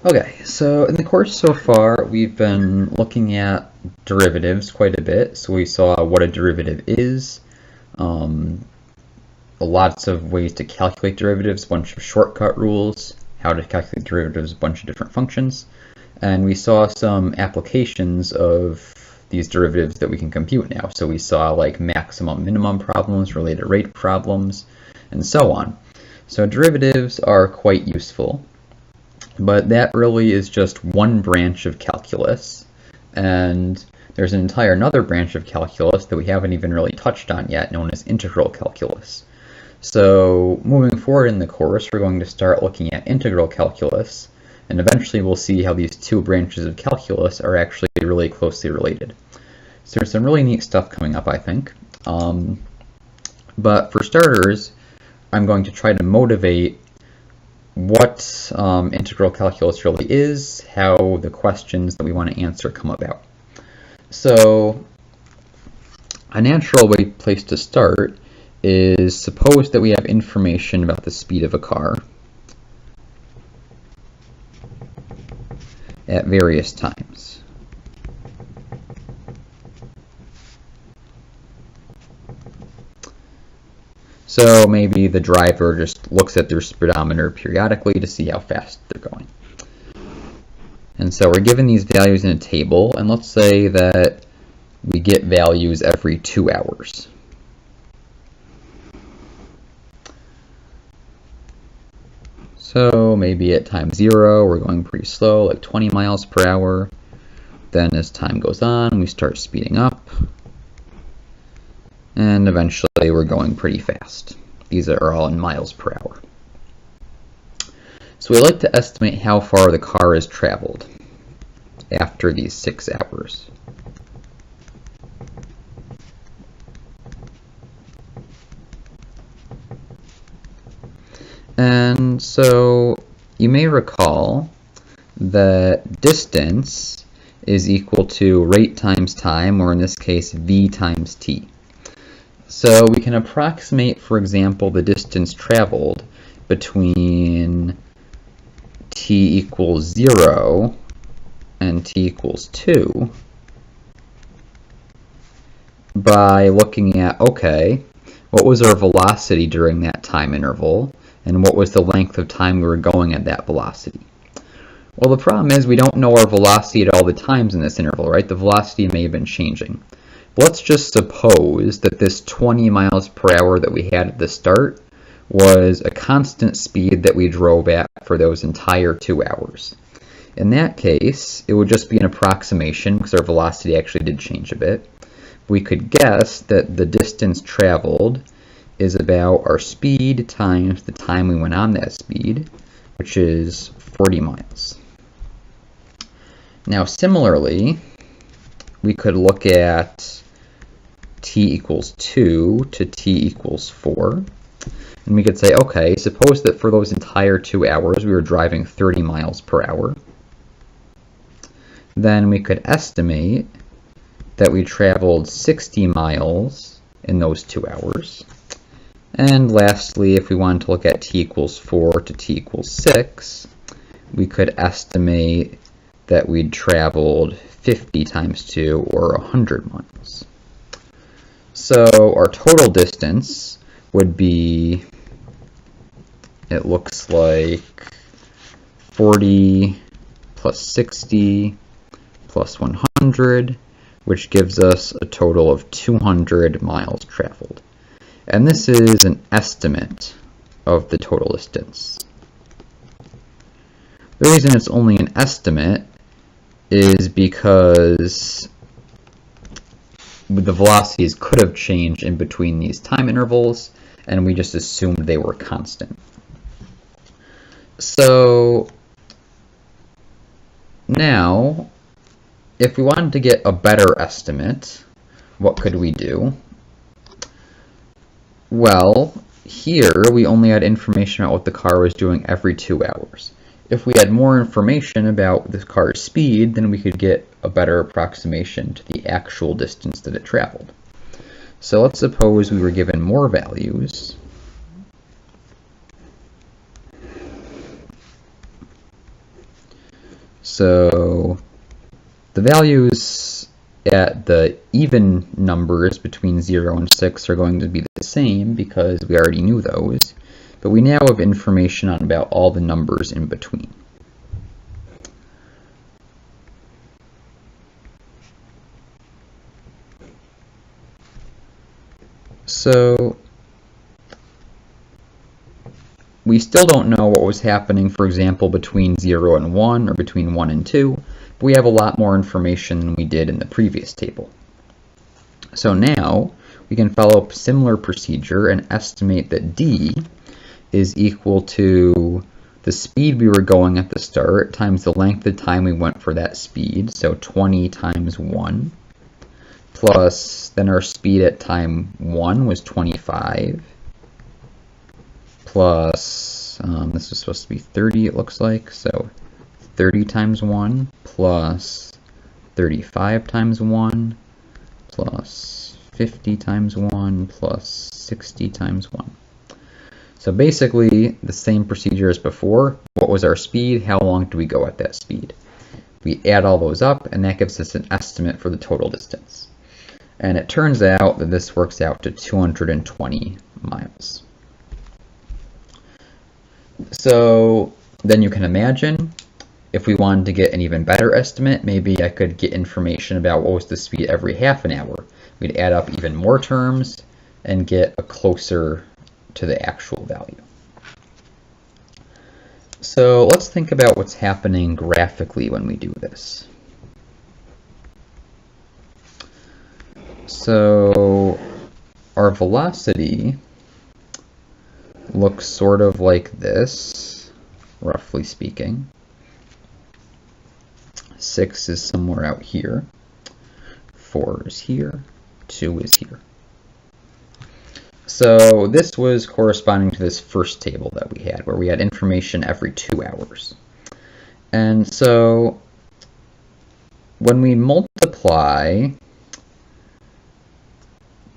Okay, so in the course so far, we've been looking at derivatives quite a bit. So we saw what a derivative is, lots of ways to calculate derivatives, a bunch of shortcut rules, how to calculate derivatives, a bunch of different functions. And we saw some applications of these derivatives that we can compute now. So we saw like maximum minimum problems, related rate problems, and so on. So derivatives are quite useful. But that really is just one branch of calculus, and there's an entire another branch of calculus that we haven't even really touched on yet, known as integral calculus. So moving forward in the course, we're going to start looking at integral calculus, and eventually we'll see how these two branches of calculus are actually really closely related. So there's some really neat stuff coming up, I think. But for starters, I'm going to try to motivate what integral calculus really is, how the questions that we want to answer come about. So a natural place to start is suppose that we have information about the speed of a car at various times. So maybe the driver just looks at their speedometer periodically to see how fast they're going. And so we're given these values in a table, and let's say that we get values every 2 hours. So maybe at time 0, we're going pretty slow, like 20 miles per hour. Then as time goes on, we start speeding up. And eventually we're going pretty fast. These are all in miles per hour. So we like to estimate how far the car has traveled after these 6 hours. And so you may recall that distance is equal to rate times time, or in this case, v times t. So we can approximate, for example, the distance traveled between t equals 0 and t equals 2 by looking at, okay, what was our velocity during that time interval, and what was the length of time we were going at that velocity? Well, the problem is we don't know our velocity at all the times in this interval, right? The velocity may have been changing. Let's just suppose that this 20 miles per hour that we had at the start was a constant speed that we drove at for those entire 2 hours. In that case, it would just be an approximation because our velocity actually did change a bit. We could guess that the distance traveled is about our speed times the time we went on that speed, which is 40 miles. Now similarly, we could look at t equals 2 to t equals 4. And we could say, okay, suppose that for those entire 2 hours we were driving 30 miles per hour. Then we could estimate that we traveled 60 miles in those 2 hours. And lastly, if we wanted to look at t equals 4 to t equals 6, we could estimate that we'd traveled 50 times 2, or 100 miles. So our total distance would be, it looks like 40 plus 60 plus 100, which gives us a total of 200 miles traveled. And this is an estimate of the total distance. The reason it's only an estimate is because the velocities could have changed in between these time intervals, and we just assumed they were constant. So now, if we wanted to get a better estimate, what could we do? Well, here we only had information about what the car was doing every 2 hours. If we had more information about the car's speed, then we could get a better approximation to the actual distance that it traveled. So let's suppose we were given more values. So the values at the even numbers between 0 and 6 are going to be the same because we already knew those, but we now have information on about all the numbers in between. So we still don't know what was happening, for example, between 0 and 1 or between 1 and 2, but we have a lot more information than we did in the previous table. So now we can follow a similar procedure and estimate that d is equal to the speed we were going at the start times the length of time we went for that speed, so 20 times 1, plus then our speed at time 1 was 25, plus, this is supposed to be 30 it looks like, so 30 times 1 plus 35 times 1 plus 50 times 1 plus 60 times 1. So basically the same procedure as before. What was our speed? How long do we go at that speed? We add all those up and that gives us an estimate for the total distance. And it turns out that this works out to 220 miles. So then you can imagine if we wanted to get an even better estimate, maybe I could get information about what was the speed every half an hour. We'd add up even more terms and get a closer to the actual value. So let's think about what's happening graphically when we do this. So our velocity looks sort of like this, roughly speaking. 6 is somewhere out here, 4 is here, 2 is here. So this was corresponding to this first table that we had, where we had information every 2 hours. And so when we multiply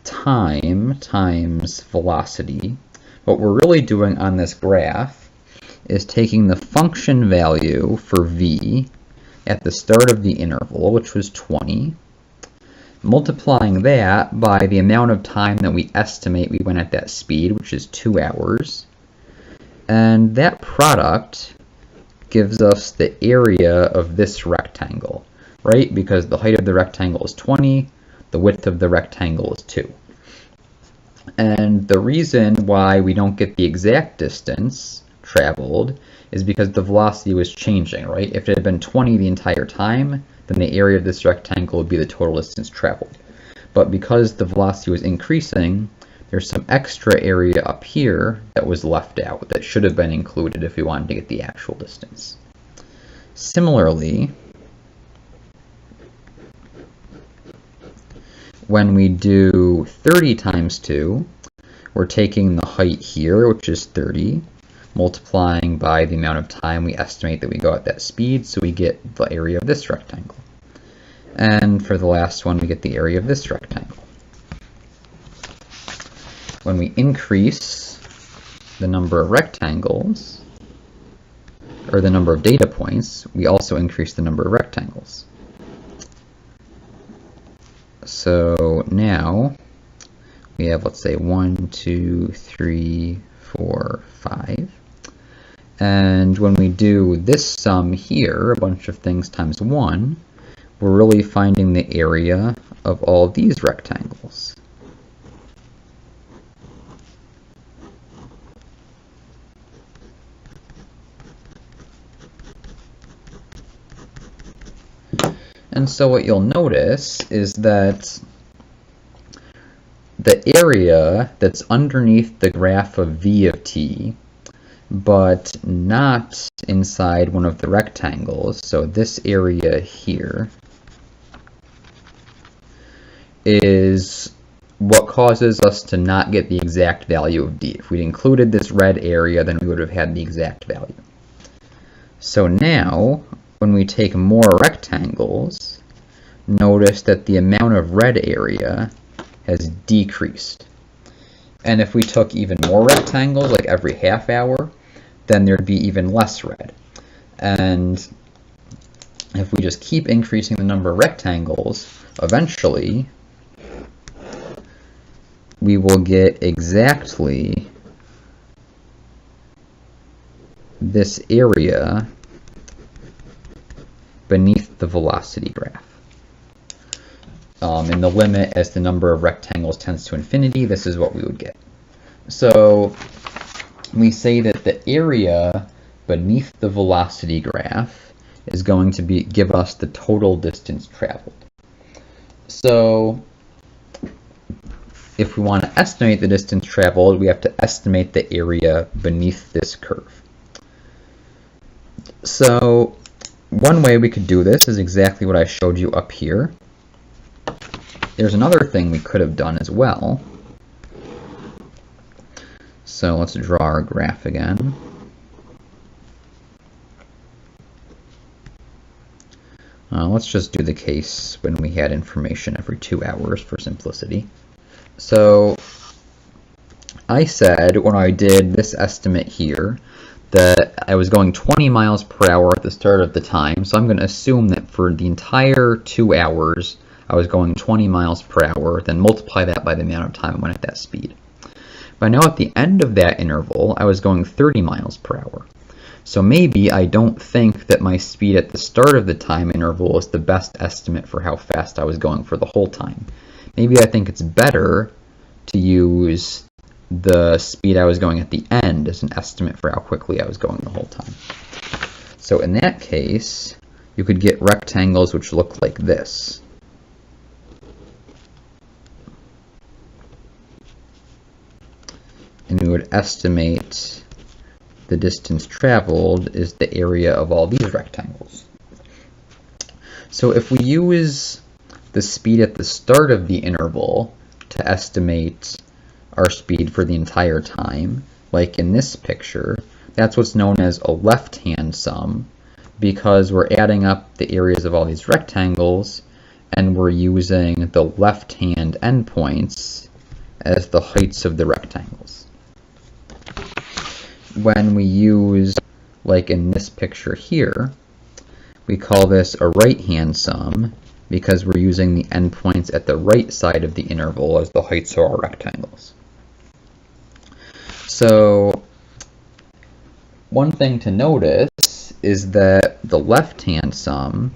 time times velocity, what we're really doing on this graph is taking the function value for v at the start of the interval, which was 20, multiplying that by the amount of time that we estimate we went at that speed, which is 2 hours, and that product gives us the area of this rectangle, right? Because the height of the rectangle is 20, the width of the rectangle is 2. And the reason why we don't get the exact distance traveled is because the velocity was changing, right? If it had been 20 the entire time, then the area of this rectangle would be the total distance traveled. But because the velocity was increasing, there's some extra area up here that was left out that should have been included if we wanted to get the actual distance. Similarly, when we do 30 times 2, we're taking the height here, which is 30, multiplying by the amount of time we estimate that we go at that speed, so we get the area of this rectangle. And for the last one, we get the area of this rectangle. When we increase the number of rectangles, or the number of data points, we also increase the number of rectangles. So now we have, let's say, 1, 2, 3, 4, 5. And when we do this sum here, a bunch of things times 1, we're really finding the area of all of these rectangles. And so what you'll notice is that the area that's underneath the graph of v of t, but not inside one of the rectangles, so this area here, is what causes us to not get the exact value of d. If we'd included this red area, then we would have had the exact value. So now, when we take more rectangles, notice that the amount of red area has decreased. And if we took even more rectangles, like every half hour, then there'd be even less red. And if we just keep increasing the number of rectangles, eventually we will get exactly this area beneath the velocity graph. In the limit, as the number of rectangles tends to infinity, this is what we would get. So we say that the area beneath the velocity graph is going to give us the total distance traveled. So if we want to estimate the distance traveled, we have to estimate the area beneath this curve. So one way we could do this is exactly what I showed you up here. There's another thing we could have done as well. So let's draw our graph again. Let's just do the case when we had information every 2 hours for simplicity. So I said when I did this estimate here that I was going 20 miles per hour at the start of the time, so I'm going to assume that for the entire 2 hours I was going 20 miles per hour, then multiply that by the amount of time I went at that speed. But now at the end of that interval I was going 30 miles per hour. So maybe I don't think that my speed at the start of the time interval is the best estimate for how fast I was going for the whole time. Maybe I think it's better to use the speed I was going at the end as an estimate for how quickly I was going the whole time. So in that case, you could get rectangles which look like this. And we would estimate the distance traveled is the area of all these rectangles. So if we use the speed at the start of the interval to estimate our speed for the entire time, like in this picture, that's what's known as a left-hand sum, because we're adding up the areas of all these rectangles and we're using the left-hand endpoints as the heights of the rectangles. When we use, like in this picture here, we call this a right-hand sum because we're using the endpoints at the right side of the interval as the heights of our rectangles. So one thing to notice is that the left-hand sum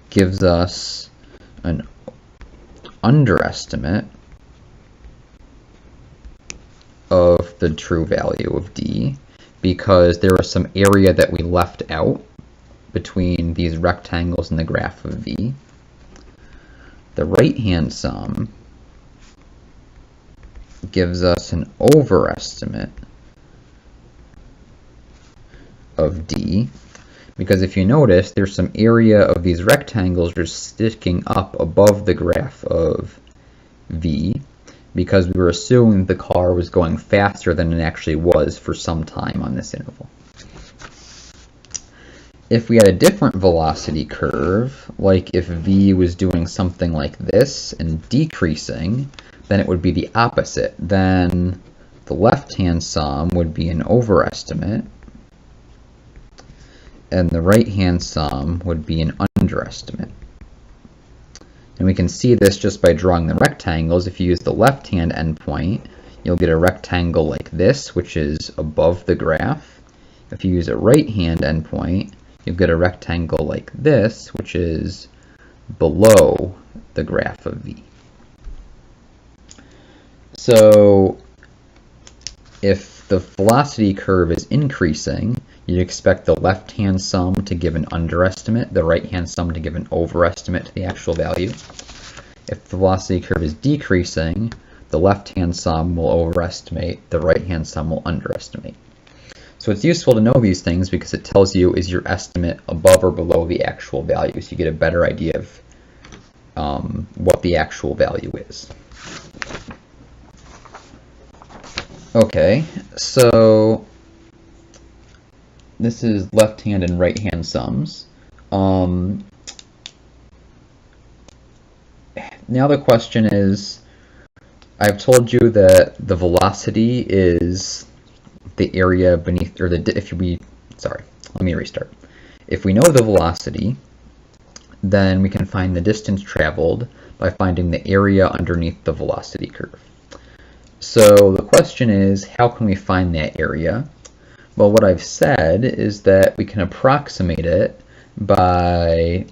gives us an underestimate of the true value of d because there was some area that we left out between these rectangles in the graph of v. The right-hand sum gives us an overestimate of d because if you notice, there's some area of these rectangles just sticking up above the graph of v because we were assuming the car was going faster than it actually was for some time on this interval. If we had a different velocity curve, like if v was doing something like this and decreasing, then it would be the opposite. Then the left-hand sum would be an overestimate, and the right-hand sum would be an underestimate. And we can see this just by drawing the rectangles. If you use the left-hand endpoint, you'll get a rectangle like this, which is above the graph. If you use a right-hand endpoint, you'll get a rectangle like this, which is below the graph of v. So if the velocity curve is increasing, you'd expect the left-hand sum to give an underestimate, the right-hand sum to give an overestimate to the actual value. If the velocity curve is decreasing, the left-hand sum will overestimate, the right-hand sum will underestimate. So it's useful to know these things because it tells you is your estimate above or below the actual value, so you get a better idea of what the actual value is. Okay, so this is left-hand and right-hand sums. Now the question is, I've told you that the velocity is the area beneath, or the, let me restart. If we know the velocity, then we can find the distance traveled by finding the area underneath the velocity curve. So the question is, how can we find that area? Well, what I've said is that we can approximate it by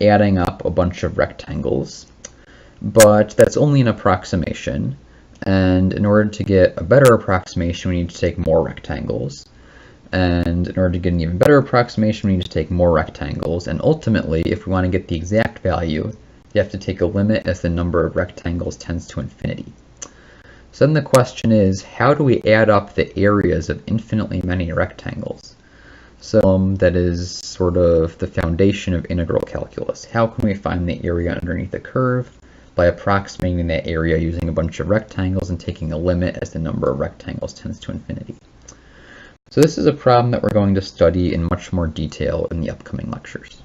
adding up a bunch of rectangles, but that's only an approximation, and in order to get a better approximation, we need to take more rectangles. And in order to get an even better approximation, we need to take more rectangles. And ultimately, if we want to get the exact value, you have to take a limit as the number of rectangles tends to infinity. So then the question is, how do we add up the areas of infinitely many rectangles? So that is sort of the foundation of integral calculus. How can we find the area underneath the curve? By approximating that area using a bunch of rectangles and taking a limit as the number of rectangles tends to infinity. So this is a problem that we're going to study in much more detail in the upcoming lectures.